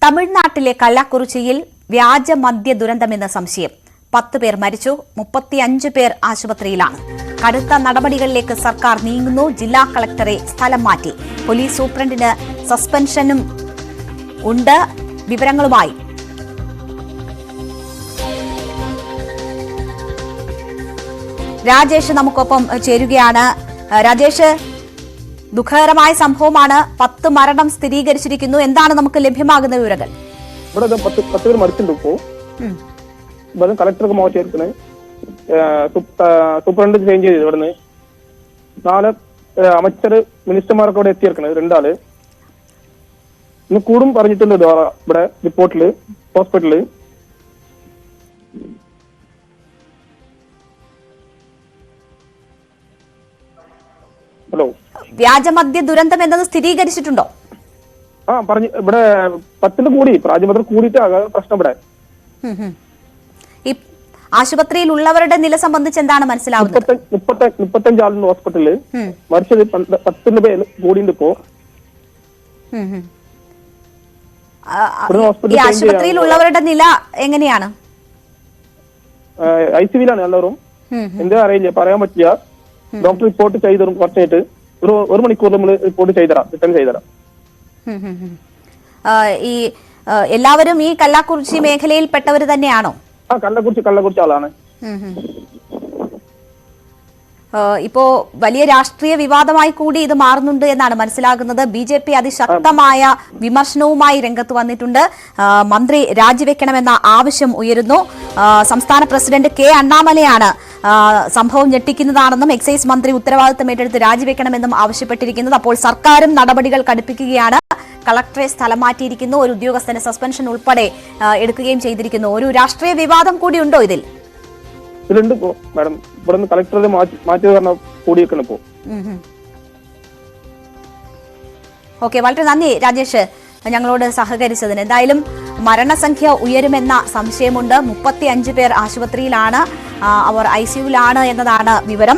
തമിഴ്നാട്ടിലെ കള്ളക്കുറിച്ചിയിൽ വ്യാജ മദ്യ ദുരന്തമെന്ന സംശയം 10 പേർ മരിച്ചു, 35 പേർ ആശുപത്രിയിലാണ്. കടുത്ത നടപടികളിലേക്ക് സർക്കാർ നീങ്ങുന്നു. ജില്ലാ കളക്ടറെ സ്ഥലം മാറ്റി. പോലീസ് സൂപ്രണ്ടിന് സസ്പെൻഷനും ഉണ്ട്. വിവരങ്ങളുമായി രാജേഷ് നമുക്കൊപ്പം ചേരുകയാണ്. രാജേഷ്, ദുഃഖകരമായ സംഭവമാണ്. 10 മരണം സ്ഥിരീകരിച്ചിരിക്കുന്നു. എന്താണ് നമുക്ക് ലഭ്യമാകുന്ന വിവരങ്ങൾ? ഇവിടെ 10 പേർ മരിച്ചിട്ടുണ്ട്. ഇപ്പൊ കളക്ടർക്ക് മാറ്റിയിരിക്കണേ, സൂപ്രണ്ട് ചേഞ്ച് ചെയ്ത് ഇവിടുന്ന് 4 அமைச்சർ മിനിസ്റ്റർമാരൊക്കെ ഇവിടെ എത്തിയിരിക്കണേ. 2 ആള് ഇന്ന് കൂടും പറഞ്ഞിട്ടുണ്ട് ഇവിടെ റിപ്പോർട്ടില്. ഹോസ്പിറ്റലില് ഹലോ, വ്യാജമദ്യ ദുരന്തം എന്നത് സ്ഥിരീകരിച്ചിട്ടുണ്ടോ? പറഞ്ഞു. ഇവിടെ 10 കൂടി രാജ്യമന്ത്രി കൂടിയിട്ട് പ്രശ്നം ഇവിടെ. ഈ ആശുപത്രിയിൽ ഉള്ളവരുടെ നില സംബന്ധിച്ച് എന്താണ് മനസ്സിലാവുന്നത്? 35 ആളുണ്ട് ഹോസ്പിറ്റലില്. മരിച്ചത് 10 പേര് കൂടിയുണ്ട് ഇപ്പോ. ഈ ആശുപത്രിയിൽ ഉള്ളവരുടെ നില എങ്ങനെയാണ്? ICUലാണ് എല്ലാവരും. എന്താ അറിയില്ല, പറയാൻ പറ്റില്ല. ഡോക്ടർ റിപ്പോർട്ട് ചെയ്തരും. കുറച്ചായിട്ട് ഒരു മണിക്കൂർ നമ്മൾ റിപ്പോർട്ട് ചെയ്തരാം, റിട്ടേൺ ചെയ്തരാം. ഈ എല്ലാവരും ഈ കള്ളക്കുറിച്ചി മേഖലയിൽ പെട്ടവർ തന്നെയാണോ? കള്ളക്കുറിച്ചി ആളാണ്. ഇപ്പോ വലിയ രാഷ്ട്രീയ വിവാദമായി കൂടി ഇത് മാറുന്നുണ്ട് എന്നാണ് മനസ്സിലാകുന്നത്. BJP അതിശക്തമായ വിമർശനവുമായി രംഗത്ത് വന്നിട്ടുണ്ട്. മന്ത്രി രാജിവെക്കണമെന്ന ആവശ്യം ഉയരുന്നു. സംസ്ഥാന പ്രസിഡന്റ് K അണ്ണാമലയാണ് സംഭവം ഞെട്ടിക്കുന്നതാണെന്നും എക്സൈസ് മന്ത്രി ഉത്തരവാദിത്തം ഏറ്റെടുത്ത് രാജിവെക്കണമെന്നും ആവശ്യപ്പെട്ടിരിക്കുന്നത്. അപ്പോൾ സർക്കാരും നടപടികൾ കടുപ്പിക്കുകയാണ്. കളക്ടറെ സ്ഥലം മാറ്റിയിരിക്കുന്നു. ഒരു ഉദ്യോഗസ്ഥന് സസ്പെൻഷൻ ഉൾപ്പെടെ എടുക്കുകയും ചെയ്തിരിക്കുന്നു. ഒരു രാഷ്ട്രീയ വിവാദം കൂടി ഉണ്ടോ ഇതിൽ? ഇതിലുണ്ട് മാഡം. ഇവിടെ നിന്ന് കളക്ടറെ മാറ്റി കാരണം കൂടിയേക്കണം ഇപ്പോ. ഓക്കെ, വളരെ നന്ദി രാജേഷ് ഞങ്ങളോട് സഹകരിച്ചതിന്. എന്തായാലും മരണസംഖ്യ ഉയരുമെന്ന സംശയമുണ്ട്. 35 പേർ ആശുപത്രിയിലാണ്, അവർ ICUവിലാണ് എന്നതാണ് വിവരം.